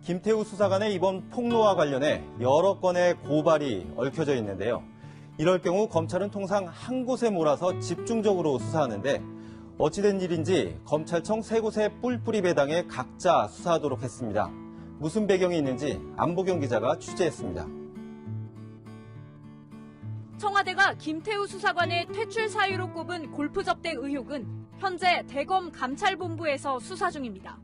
김태우 수사관의 이번 폭로와 관련해 여러 건의 고발이 얽혀져 있는데요. 이럴 경우 검찰은 통상 한 곳에 몰아서 집중적으로 수사하는데 어찌된 일인지 검찰청 세 곳에 뿔뿔이 배당해 각자 수사하도록 했습니다. 무슨 배경이 있는지 안보경 기자가 취재했습니다. 청와대가 김태우 수사관의 퇴출 사유로 꼽은 골프 접대 의혹은 현재 대검 감찰본부에서 수사 중입니다.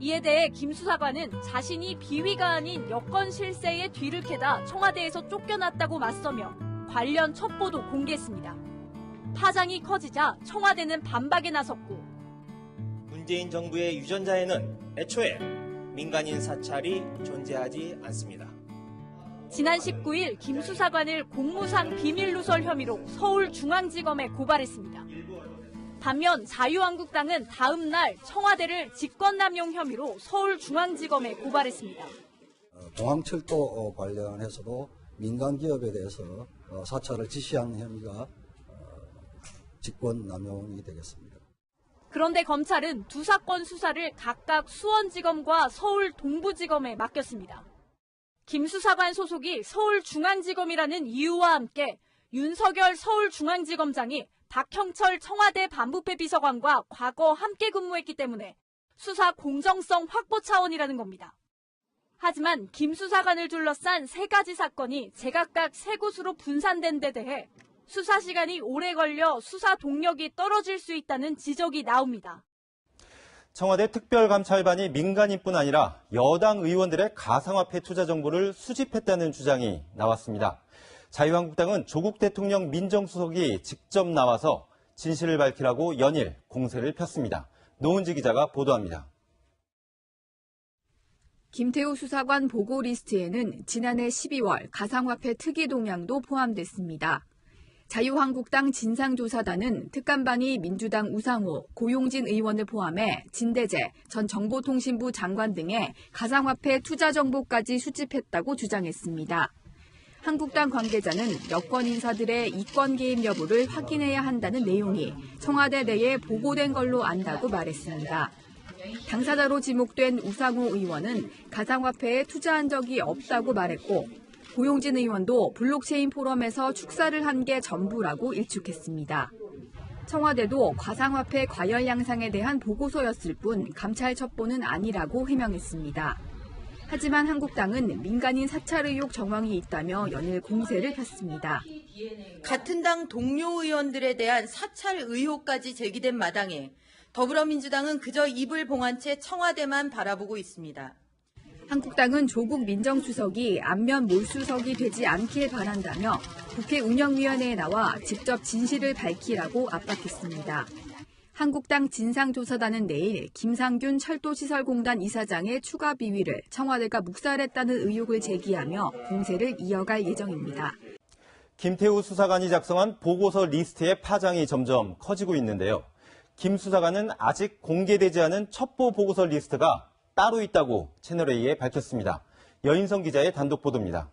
이에 대해 김 수사관은 자신이 비위가 아닌 여권 실세에 뒤를 캐다 청와대에서 쫓겨났다고 맞서며 관련 첩보도 공개했습니다. 파장이 커지자 청와대는 반박에 나섰고 문재인 정부의 유전자에는 애초에 민간인 사찰이 존재하지 않습니다. 지난 19일 김 수사관을 공무상 비밀누설 혐의로 서울중앙지검에 고발했습니다. 반면 자유한국당은 다음 날 청와대를 직권남용 혐의로 서울중앙지검에 고발했습니다. 공항철도 관련해서도 민간기업에 대해서 사찰을 지시한 혐의가 직권남용이 되겠습니다. 그런데 검찰은 두 사건 수사를 각각 수원지검과 서울 동부지검에 맡겼습니다. 김 수사관 소속이 서울중앙지검이라는 이유와 함께 윤석열 서울중앙지검장이 박형철 청와대 반부패 비서관과 과거 함께 근무했기 때문에 수사 공정성 확보 차원이라는 겁니다. 하지만 김 수사관을 둘러싼 세 가지 사건이 제각각 세 곳으로 분산된 데 대해 수사 시간이 오래 걸려 수사 동력이 떨어질 수 있다는 지적이 나옵니다. 청와대 특별감찰반이 민간인뿐 아니라 여당 의원들의 가상화폐 투자 정보를 수집했다는 주장이 나왔습니다. 자유한국당은 조국 대통령 민정수석이 직접 나와서 진실을 밝히라고 연일 공세를 폈습니다. 노은지 기자가 보도합니다. 김태우 수사관 보고 리스트에는 지난해 12월 가상화폐 특이 동향도 포함됐습니다. 자유한국당 진상조사단은 특감반이 민주당 우상호, 고용진 의원을 포함해 진대재 전 정보통신부 장관 등의 가상화폐 투자 정보까지 수집했다고 주장했습니다. 한국당 관계자는 여권 인사들의 이권 개입 여부를 확인해야 한다는 내용이 청와대 내에 보고된 걸로 안다고 말했습니다. 당사자로 지목된 우상호 의원은 가상화폐에 투자한 적이 없다고 말했고 고용진 의원도 블록체인 포럼에서 축사를 한 게 전부라고 일축했습니다. 청와대도 가상화폐 과열 양상에 대한 보고서였을 뿐 감찰 첩보는 아니라고 해명했습니다. 하지만 한국당은 민간인 사찰 의혹 정황이 있다며 연일 공세를 폈습니다. 같은 당 동료 의원들에 대한 사찰 의혹까지 제기된 마당에 더불어민주당은 그저 입을 봉한 채 청와대만 바라보고 있습니다. 한국당은 조국 민정수석이 안면 몰수석이 되지 않길 바란다며 국회 운영위원회에 나와 직접 진실을 밝히라고 압박했습니다. 한국당 진상조사단은 내일 김상균 철도시설공단 이사장의 추가 비위를 청와대가 묵살했다는 의혹을 제기하며 공세를 이어갈 예정입니다. 김태우 수사관이 작성한 보고서 리스트의 파장이 점점 커지고 있는데요. 김 수사관은 아직 공개되지 않은 첩보 보고서 리스트가 따로 있다고 채널A에 밝혔습니다. 여인성 기자의 단독 보도입니다.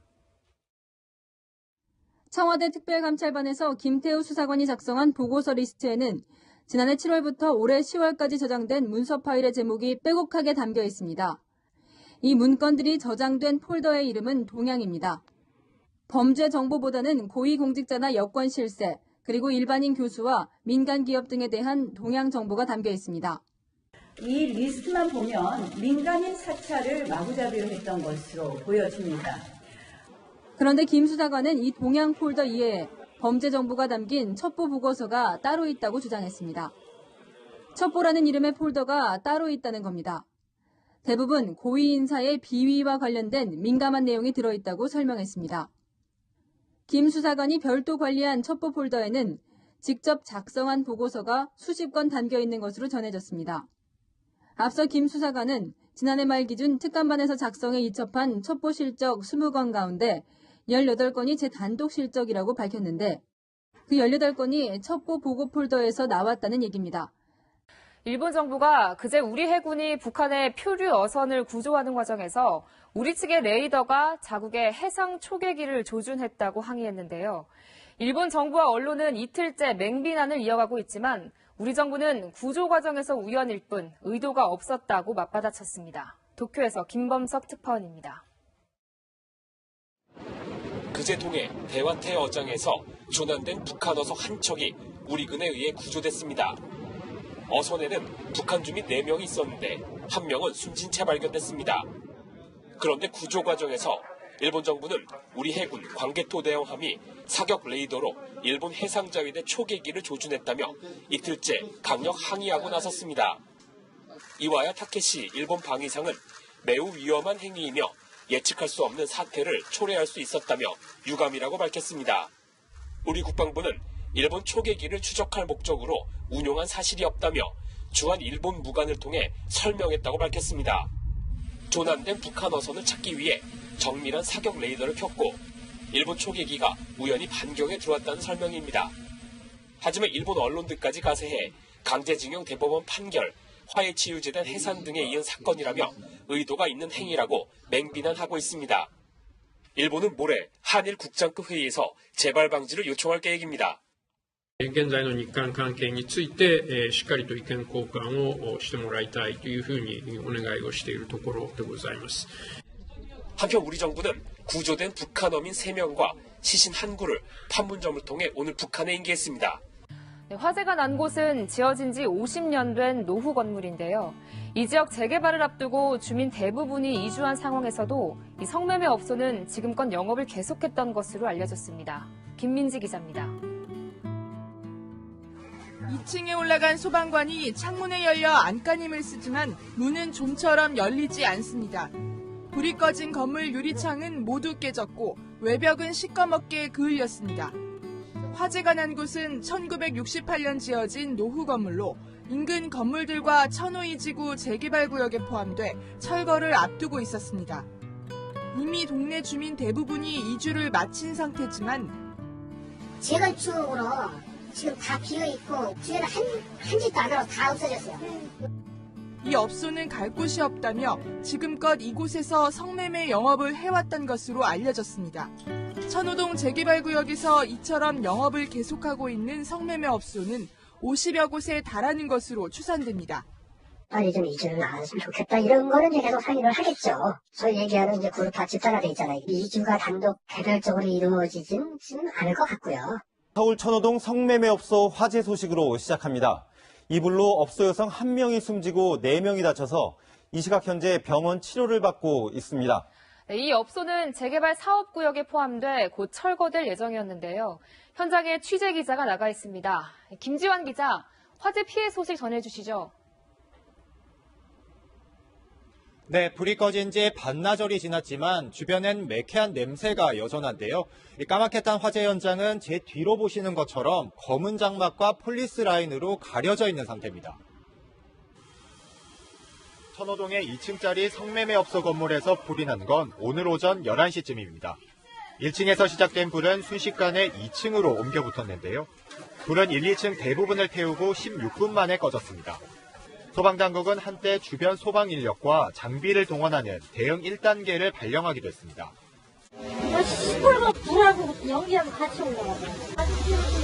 청와대 특별감찰반에서 김태우 수사관이 작성한 보고서 리스트에는 지난해 7월부터 올해 10월까지 저장된 문서 파일의 제목이 빼곡하게 담겨 있습니다. 이 문건들이 저장된 폴더의 이름은 동향입니다. 범죄 정보보다는 고위공직자나 여권 실세, 그리고 일반인 교수와 민간 기업 등에 대한 동향 정보가 담겨 있습니다. 이 리스트만 보면 민간인 사찰을 마구잡이로 했던 것으로 보여집니다. 그런데 김 수사관은 이 동향 폴더 이외에 범죄 정보가 담긴 첩보 보고서가 따로 있다고 주장했습니다. 첩보라는 이름의 폴더가 따로 있다는 겁니다. 대부분 고위 인사의 비위와 관련된 민감한 내용이 들어있다고 설명했습니다. 김 수사관이 별도 관리한 첩보 폴더에는 직접 작성한 보고서가 수십 건 담겨 있는 것으로 전해졌습니다. 앞서 김 수사관은 지난해 말 기준 특감반에서 작성해 이첩한 첩보 실적 20건 가운데 18건이 제 단독 실적이라고 밝혔는데 그 18건이 첩보 보고 폴더에서 나왔다는 얘기입니다. 일본 정부가 그제 우리 해군이 북한의 표류 어선을 구조하는 과정에서 우리 측의 레이더가 자국의 해상 초계기를 조준했다고 항의했는데요. 일본 정부와 언론은 이틀째 맹비난을 이어가고 있지만 우리 정부는 구조 과정에서 우연일 뿐 의도가 없었다고 맞받아쳤습니다. 도쿄에서 김범석 특파원입니다. 그제 동해 대화태 어장에서 조난된 북한 어선 한 척이 우리군에 의해 구조됐습니다. 어선에는 북한 주민 4명이 있었는데 1명은 숨진 채 발견됐습니다. 그런데 구조 과정에서 일본 정부는 우리 해군 광개토 대형함이 사격 레이더로 일본 해상자위대 초계기를 조준했다며 이틀째 강력 항의하고 나섰습니다. 이와야 타케시 일본 방위상은 매우 위험한 행위이며 예측할 수 없는 사태를 초래할 수 있었다며 유감이라고 밝혔습니다. 우리 국방부는 일본 초계기를 추적할 목적으로 운용한 사실이 없다며 주한 일본 무관을 통해 설명했다고 밝혔습니다. 조난된 북한 어선을 찾기 위해 정밀한 사격 레이더를 켰고 일본 초계기가 우연히 반경에 들어왔다는 설명입니다. 하지만 일본 언론들까지 가세해 강제징용 대법원 판결, 화해치유재단 해산 등에 이은 사건이라며 의도가 있는 행위라고 맹비난하고 있습니다. 일본은 모레 한일 국장급 회의에서 재발 방지를 요청할 계획입니다. 現在の日韓関係について、しっかりと意見交換をしてもらいたいというふうにお願いをしているところでございます。 한편 우리 정부는 구조된 북한 어민 3명과 시신 한 구를 판문점을 통해 오늘 북한에 인계했습니다. 화재가 난 곳은 지어진 지 50년 된 노후 건물인데요. 이 지역 재개발을 앞두고 주민 대부분이 이주한 상황에서도 이 성매매 업소는 지금껏 영업을 계속했던 것으로 알려졌습니다. 김민지 기자입니다. 2층에 올라간 소방관이 창문에 열려 안간힘을 쓰지만 문은 좀처럼 열리지 않습니다. 불이 꺼진 건물 유리창은 모두 깨졌고 외벽은 시꺼멓게 그을렸습니다. 화재가 난 곳은 1968년 지어진 노후 건물로 인근 건물들과 천호이지구 재개발구역에 포함돼 철거를 앞두고 있었습니다. 이미 동네 주민 대부분이 이주를 마친 상태지만 재건축으로 지금 다 비어있고 주변에 한 집도 안 하고 다 없어졌어요. 이 업소는 갈 곳이 없다며 지금껏 이곳에서 성매매 영업을 해왔던 것으로 알려졌습니다. 천호동 재개발구역에서 이처럼 영업을 계속하고 있는 성매매 업소는 50여 곳에 달하는 것으로 추산됩니다. 빨리 좀 이주를 안 했으면 좋겠다. 이런 거는 이제 계속 상의를 하겠죠. 소위 얘기하는 이제 그룹화 집단화돼 있잖아요. 이주가 단독 개별적으로 이루어지진 않을 것 같고요. 서울 천호동 성매매업소 화재 소식으로 시작합니다. 이 불로 업소 여성 1명이 숨지고 4명이 다쳐서 이 시각 현재 병원 치료를 받고 있습니다. 이 업소는 재개발 사업구역에 포함돼 곧 철거될 예정이었는데요. 현장에 취재 기자가 나가 있습니다. 김지환 기자, 화재 피해 소식 전해주시죠. 네, 불이 꺼진 지 반나절이 지났지만 주변엔 매캐한 냄새가 여전한데요. 이 까맣게 탄 화재 현장은 제 뒤로 보시는 것처럼 검은 장막과 폴리스 라인으로 가려져 있는 상태입니다. 천호동의 2층짜리 성매매업소 건물에서 불이 난 건 오늘 오전 11시쯤입니다. 1층에서 시작된 불은 순식간에 2층으로 옮겨 붙었는데요. 불은 1, 2층 대부분을 태우고 16분 만에 꺼졌습니다. 소방당국은 한때 주변 소방 인력과 장비를 동원하는 대응 1단계를 발령하기도 했습니다. 시골과 불하고 연기하고 같이 올라가요.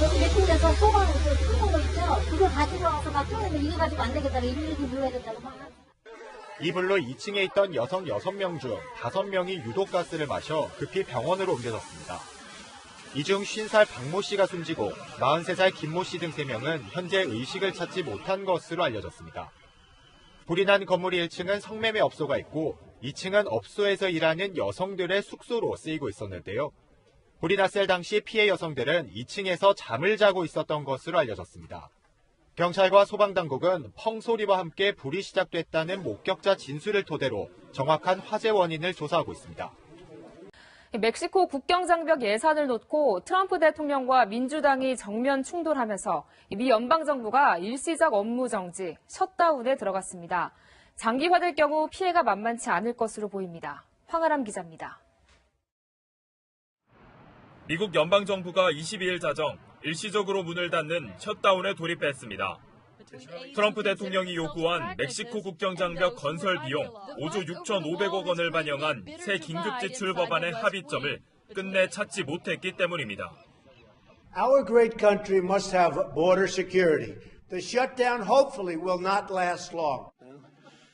여기 몇군 데서 소방 큰 거 있죠? 그걸 가지고 와서 막 끄는데 이거 가지고 안 되겠다고 119 불러야 된다고 막. 이 불로 2층에 있던 여성 6명 중 5명이 유독가스를 마셔 급히 병원으로 옮겨졌습니다. 이 중 50살 박모 씨가 숨지고 43살 김모 씨 등 3명은 현재 의식을 찾지 못한 것으로 알려졌습니다. 불이 난 건물 1층은 성매매 업소가 있고 2층은 업소에서 일하는 여성들의 숙소로 쓰이고 있었는데요. 불이 났을 당시 피해 여성들은 2층에서 잠을 자고 있었던 것으로 알려졌습니다. 경찰과 소방당국은 펑 소리와 함께 불이 시작됐다는 목격자 진술을 토대로 정확한 화재 원인을 조사하고 있습니다. 멕시코 국경장벽 예산을 놓고 트럼프 대통령과 민주당이 정면 충돌하면서 미 연방정부가 일시적 업무 정지, 셧다운에 들어갔습니다. 장기화될 경우 피해가 만만치 않을 것으로 보입니다. 황아람 기자입니다. 미국 연방정부가 22일 자정 일시적으로 문을 닫는 셧다운에 돌입했습니다. 트럼프 대통령이 요구한 멕시코 국경장벽 건설 비용 5조 6,500억 원을 반영한 새 긴급지출 법안의 합의점을 끝내 찾지 못했기 때문입니다. Our great country must have border security. The shutdown hopefully will not last long.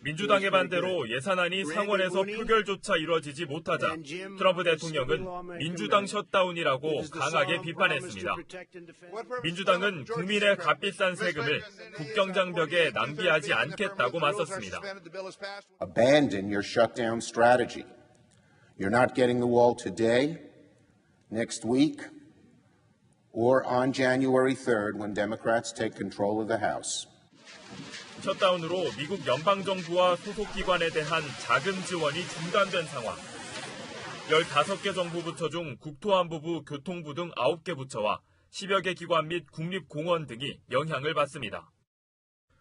민주당의 반대로 예산안이 상원에서 표결조차 이뤄지지 못하자 트럼프 대통령은 민주당 셧다운이라고 강하게 비판했습니다. 민주당은 국민의 값비싼 세금을 국경장벽에 낭비하지 않겠다고 맞섰습니다. Abandon your shutdown strategy. You're not getting the wall today, next week, or on January 3rd when Democrats take control of the House. 셧다운으로 미국 연방정부와 소속기관에 대한 자금 지원이 중단된 상황. 15개 정부 부처 중 국토안보부, 교통부 등 9개 부처와 10여 개 기관 및 국립공원 등이 영향을 받습니다.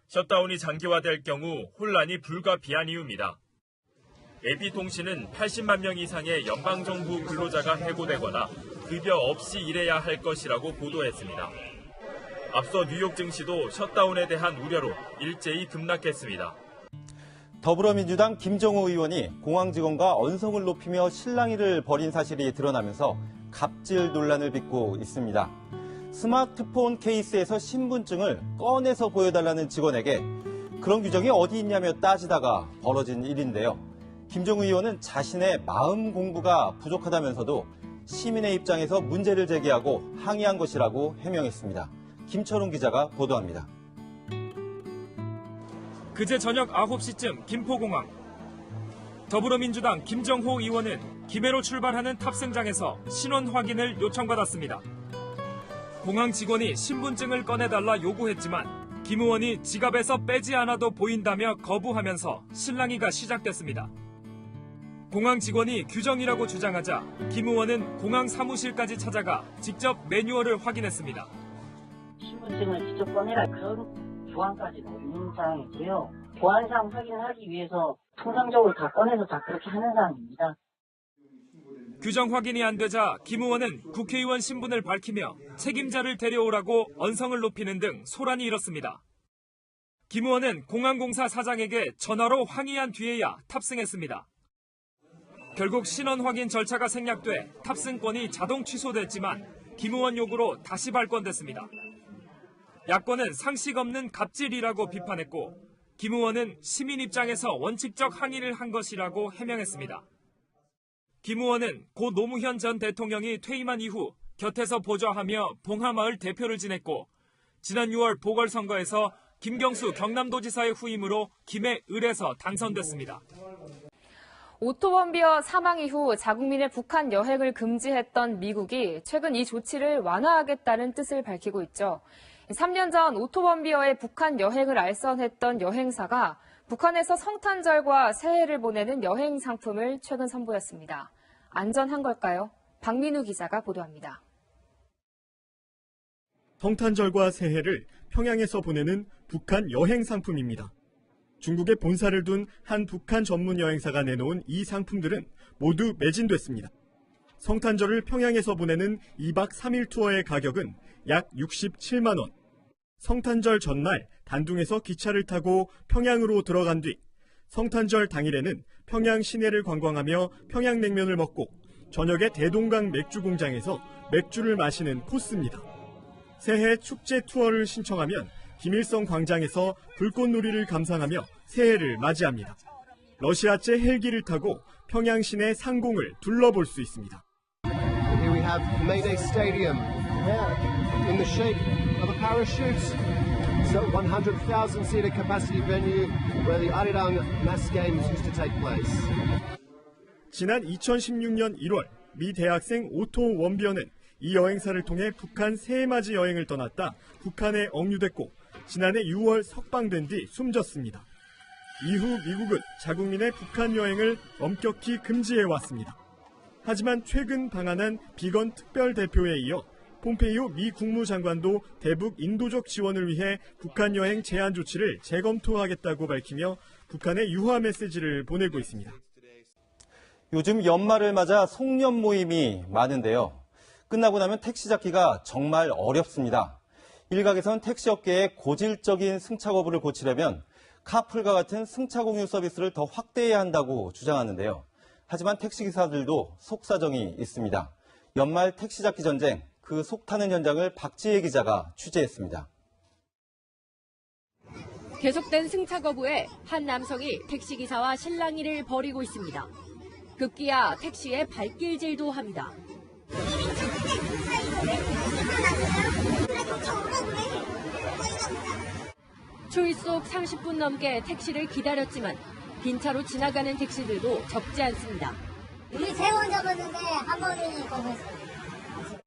셧다운이 장기화될 경우 혼란이 불가피한 이유입니다. AP통신은 80만 명 이상의 연방정부 근로자가 해고되거나 급여 없이 일해야 할 것이라고 보도했습니다. 앞서 뉴욕 증시도 셧다운에 대한 우려로 일제히 급락했습니다. 더불어민주당 김정우 의원이 공항 직원과 언성을 높이며 실랑이를 벌인 사실이 드러나면서 갑질 논란을 빚고 있습니다. 스마트폰 케이스에서 신분증을 꺼내서 보여달라는 직원에게 그런 규정이 어디 있냐며 따지다가 벌어진 일인데요. 김정우 의원은 자신의 마음 공부가 부족하다면서도 시민의 입장에서 문제를 제기하고 항의한 것이라고 해명했습니다. 김철웅 기자가 보도합니다. 그제 저녁 9시쯤 김포공항. 더불어민주당 김정호 의원은 김해로 출발하는 탑승장에서 신원 확인을 요청받았습니다. 공항 직원이 신분증을 꺼내달라 요구했지만 김 의원이 지갑에서 빼지 않아도 보인다며 거부하면서 실랑이가 시작됐습니다. 공항 직원이 규정이라고 주장하자 김 의원은 공항 사무실까지 찾아가 직접 매뉴얼을 확인했습니다. 신분증을 직접 꺼내라 그런 조항까지도 있는 사항이고요. 보안상 확인을 하기 위해서 통상적으로 다 꺼내서 다 그렇게 하는 사항입니다. 규정 확인이 안 되자 김 의원은 국회의원 신분을 밝히며 책임자를 데려오라고 언성을 높이는 등 소란이 일었습니다. 김 의원은 공항공사 사장에게 전화로 항의한 뒤에야 탑승했습니다. 결국 신원 확인 절차가 생략돼 탑승권이 자동 취소됐지만 김 의원 요구로 다시 발권됐습니다. 야권은 상식 없는 갑질이라고 비판했고 김 의원은 시민 입장에서 원칙적 항의를 한 것이라고 해명했습니다. 김 의원은 고 노무현 전 대통령이 퇴임한 이후 곁에서 보좌하며 봉하마을 대표를 지냈고 지난 6월 보궐선거에서 김경수 경남도지사의 후임으로 김해 을에서 당선됐습니다. 오토범비어 사망 이후 자국민의 북한 여행을 금지했던 미국이 최근 이 조치를 완화하겠다는 뜻을 밝히고 있죠. 3년 전 오토범비어의 북한 여행을 알선했던 여행사가 북한에서 성탄절과 새해를 보내는 여행 상품을 최근 선보였습니다. 안전한 걸까요? 박민우 기자가 보도합니다. 성탄절과 새해를 평양에서 보내는 북한 여행 상품입니다. 중국에 본사를 둔 한 북한 전문 여행사가 내놓은 이 상품들은 모두 매진됐습니다. 성탄절을 평양에서 보내는 2박 3일 투어의 가격은 약 67만 원. 성탄절 전날 단둥에서 기차를 타고 평양으로 들어간 뒤 성탄절 당일에는 평양 시내를 관광하며 평양냉면을 먹고 저녁에 대동강 맥주 공장에서 맥주를 마시는 코스입니다. 새해 축제 투어를 신청하면 김일성 광장에서 불꽃놀이를 감상하며 새해를 맞이합니다. 러시아제 헬기를 타고 평양 시내 상공을 둘러볼 수 있습니다. Here we have Mayday Stadium in the shape of a parachute. So 100,000 seater capacity venue where the Arirang mass games used to take place. 지난 2016년 1월 미 대학생 오토 원비어는 이 여행사를 통해 북한 새해맞이 여행을 떠났다 북한에 억류됐고 지난해 6월 석방된 뒤 숨졌습니다. 이후 미국은 자국민의 북한 여행을 엄격히 금지해왔습니다. 하지만 최근 방한한 비건 특별대표에 이어 폼페이오 미 국무장관도 대북 인도적 지원을 위해 북한 여행 제한 조치를 재검토하겠다고 밝히며 북한에 유화 메시지를 보내고 있습니다. 요즘 연말을 맞아 송년 모임이 많은데요. 끝나고 나면 택시 잡기가 정말 어렵습니다. 일각에선 택시업계의 고질적인 승차 거부를 고치려면 카풀과 같은 승차 공유 서비스를 더 확대해야 한다고 주장하는데요. 하지만 택시기사들도 속사정이 있습니다. 연말 택시 잡기 전쟁, 그 속타는 현장을 박지혜 기자가 취재했습니다. 계속된 승차 거부에 한 남성이 택시기사와 실랑이를 벌이고 있습니다. 급기야 택시에 발길질도 합니다. 추위 속 30분 넘게 택시를 기다렸지만 빈 차로 지나가는 택시들도 적지 않습니다. 우리 3번 잡았는데 한 번이 거부했어요.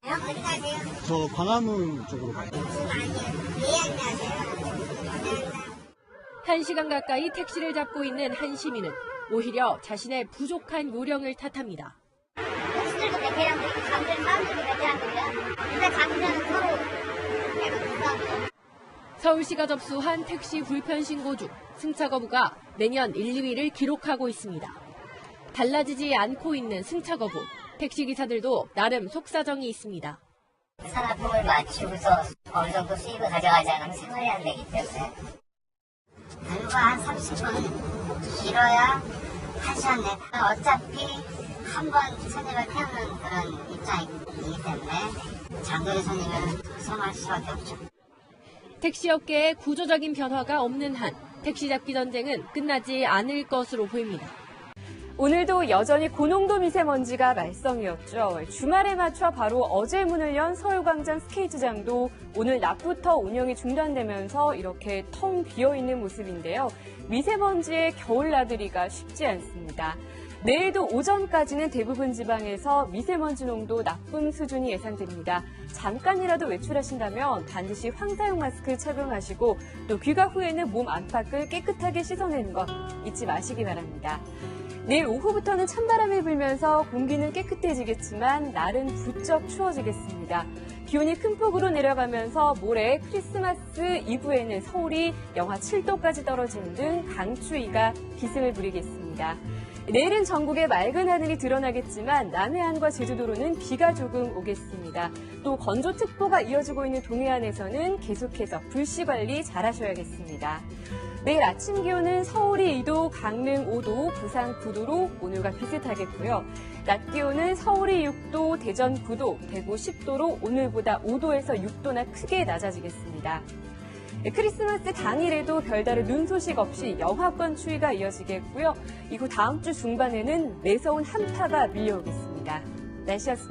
어디 가세요? 저 광화문 쪽으로 가요. 예약하세요. 1시간 가까이 택시를 잡고 있는 한 시민은 오히려 자신의 부족한 요령을 탓합니다. 택시들도 베테랑들이 잠든 사람들도 베테랑들이야. 일단 잠들면 서로 배고프고. 서울시가 접수한 택시 불편 신고 중 승차 거부가 매년 1, 2위를 기록하고 있습니다. 달라지지 않고 있는 승차 거부. 택시기사들도 나름 속사정이 있습니다. 산업품을 맞추고서 어느 정도 수익을 가져가지 않으면 생활이 안 되기 때문에 불과 한 30분, 길어야 1시간 내. 어차피 한 번 손님을 태우는 그런 입장이기 때문에 장거리 손님은 소망할 수밖에 없죠. 택시업계에 구조적인 변화가 없는 한 택시 잡기 전쟁은 끝나지 않을 것으로 보입니다. 오늘도 여전히 고농도 미세먼지가 말썽이었죠. 주말에 맞춰 바로 어제 문을 연 서울광장 스케이트장도 오늘 낮부터 운영이 중단되면서 이렇게 텅 비어있는 모습인데요. 미세먼지의 겨울 나들이가 쉽지 않습니다. 내일도 오전까지는 대부분 지방에서 미세먼지 농도 나쁨 수준이 예상됩니다. 잠깐이라도 외출하신다면 반드시 황사용 마스크 착용하시고 또 귀가 후에는 몸 안팎을 깨끗하게 씻어내는 것 잊지 마시기 바랍니다. 내일 오후부터는 찬바람이 불면서 공기는 깨끗해지겠지만 날은 부쩍 추워지겠습니다. 기온이 큰 폭으로 내려가면서 모레 크리스마스 이브에는 서울이 영하 7도까지 떨어지는 등 강추위가 기승을 부리겠습니다. 내일은 전국에 맑은 하늘이 드러나겠지만 남해안과 제주도로는 비가 조금 오겠습니다. 또 건조특보가 이어지고 있는 동해안에서는 계속해서 불씨 관리 잘하셔야겠습니다. 내일 아침 기온은 서울이 2도, 강릉 5도, 부산 9도로 오늘과 비슷하겠고요. 낮 기온은 서울이 6도, 대전 9도, 대구 10도로 오늘보다 5도에서 6도나 크게 낮아지겠습니다. 크리스마스 당일에도 별다른 눈 소식 없이 영하권 추위가 이어지겠고요. 이후 다음 주 중반에는 매서운 한파가 밀려오겠습니다. 날씨였습니다.